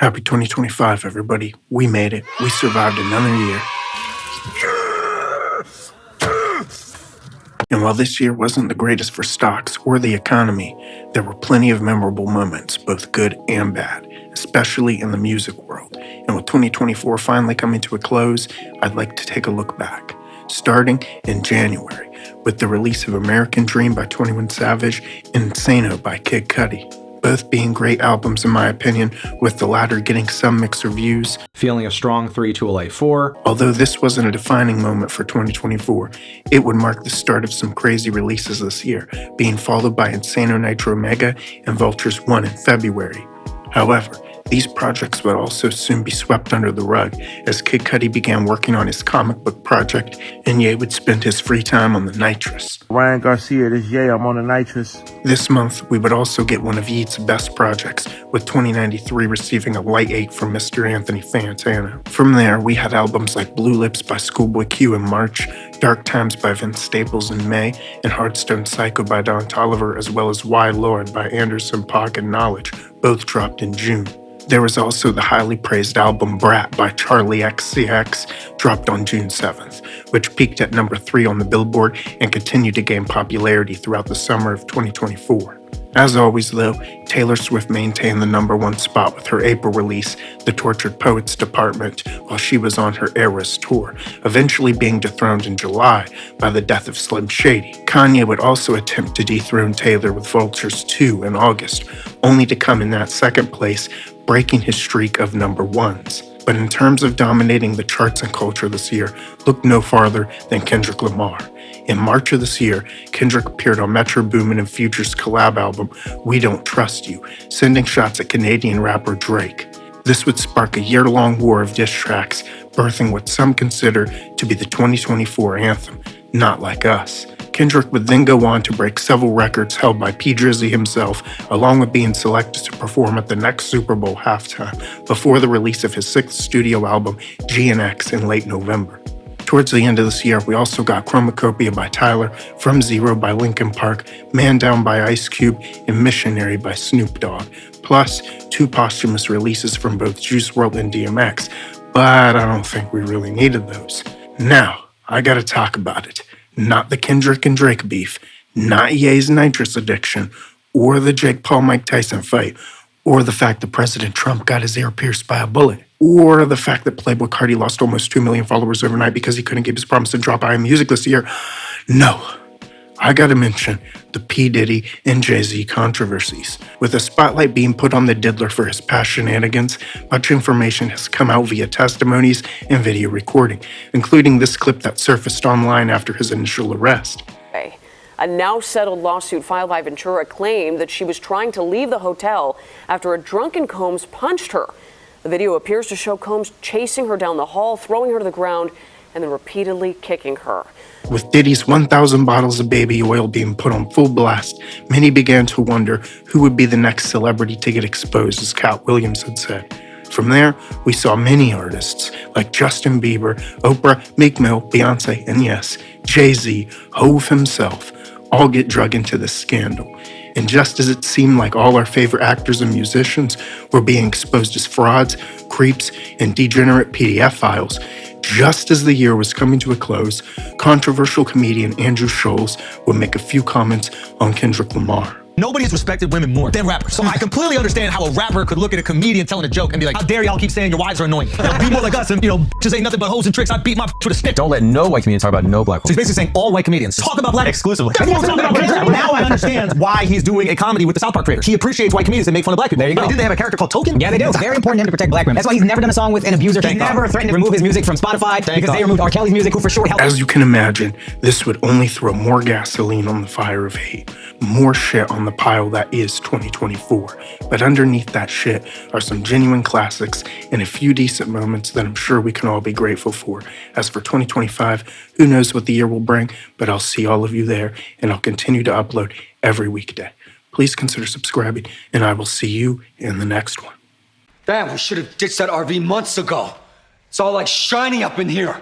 Happy 2025, everybody. We made it. We survived another year. And while this year wasn't the greatest for stocks or the economy, there were plenty of memorable moments, both good and bad, especially in the music world. And with 2024 finally coming to a close, I'd like to take a look back. Starting in January, with the release of American Dream by 21 Savage and Insano by Kid Cudi. Both being great albums in my opinion, with the latter getting some mixed reviews. Feeling a strong 3 to LA 4. Although this wasn't a defining moment for 2024, it would mark the start of some crazy releases this year, being followed by Insano Nitro Mega and Vultures 1 in February. However, these projects would also soon be swept under the rug as Kid Cudi began working on his comic book project, and Ye would spend his free time on the nitrous. Ryan Garcia, this Ye, I'm on the nitrous. This month, we would also get one of Yeat's best projects, with 2093 receiving a light 8 from Mr. Anthony Fantano. From there, we had albums like Blue Lips by Schoolboy Q in March, Dark Times by Vince Staples in May, and Heartstone Psycho by Don Toliver, as well as Why Lord by Anderson .Paak and Knowledge, both dropped in June. There was also the highly praised album Brat by Charli XCX, dropped on June 7th, which peaked at number 3 on the Billboard and continued to gain popularity throughout the summer of 2024. As always though, Taylor Swift maintained the number 1 spot with her April release, The Tortured Poets Department, while she was on her Eras tour, eventually being dethroned in July by the death of Slim Shady. Kanye would also attempt to dethrone Taylor with Vultures 2 in August, only to come in that second place, breaking his streak of number 1s. But in terms of dominating the charts and culture this year, look no farther than Kendrick Lamar. In March of this year, Kendrick appeared on Metro Boomin and Future's collab album, We Don't Trust You, sending shots at Canadian rapper Drake. This would spark a year-long war of diss tracks, birthing what some consider to be the 2024 anthem, Not Like Us. Kendrick would then go on to break several records held by P. Drizzy himself, along with being selected to perform at the next Super Bowl halftime, before the release of his 6th studio album, GNX, in late November. Towards the end of this year, we also got Chromakopia by Tyler, From Zero by Linkin Park, Man Down by Ice Cube, and Missionary by Snoop Dogg, plus 2 posthumous releases from both Juice WRLD and DMX, but I don't think we really needed those. Now, I gotta talk about it. Not the Kendrick and Drake beef, not Ye's nitrous addiction, or the Jake Paul-Mike Tyson fight, or the fact that President Trump got his ear pierced by a bullet, or the fact that Playboi Carti lost almost 2 million followers overnight because he couldn't keep his promise to drop I Am Music this year. No, I gotta mention the P. Diddy and Jay-Z controversies. With a spotlight being put on the diddler for his past shenanigans, much information has come out via testimonies and video recording, including this clip that surfaced online after his initial arrest. A now settled lawsuit filed by Ventura claimed that she was trying to leave the hotel after a drunken Combs punched her. The video appears to show Combs chasing her down the hall, throwing her to the ground, and then repeatedly kicking her. With Diddy's 1,000 bottles of baby oil being put on full blast, many began to wonder who would be the next celebrity to get exposed, as Cat Williams had said. From there, we saw many artists like Justin Bieber, Oprah, Meek Mill, Beyonce, and yes, Jay-Z, Hove himself, all get drug into this scandal. And just as it seemed like all our favorite actors and musicians were being exposed as frauds, creeps, and degenerate PDF files, just as the year was coming to a close, controversial comedian Andrew Schulz would make a few comments on Kendrick Lamar. Nobody has respected women more than rappers. So I completely understand how a rapper could look at a comedian telling a joke and be like, how dare y'all keep saying your wives are annoying? Be more like us and, just ain't nothing but hoes and tricks. I beat my with a stick. Don't let no white comedian talk about no black So he's basically saying all white comedians talk about black exclusively. That's what I'm talking about. Now I understand why he's doing a comedy with the South Park creators. He appreciates white comedians that make fun of black people. There you go. Didn't they have a character called Token? Yeah, they do. It's very important to him to protect black women. That's why he's never done a song with an abuser. He's never threatened to remove his music from Spotify because they removed R. Kelly's music, who for sure helped. As you can imagine, this would only throw more gasoline on the fire of hate, more shit on the pile that is 2024. But underneath that shit are some genuine classics and a few decent moments that I'm sure we can all be grateful for. As for 2025, who knows what the year will bring, but I'll see all of you there, and I'll continue to upload every weekday. Please consider subscribing, and I will see you in the next one. Damn, we should have ditched that RV months ago. It's all like shiny up in here.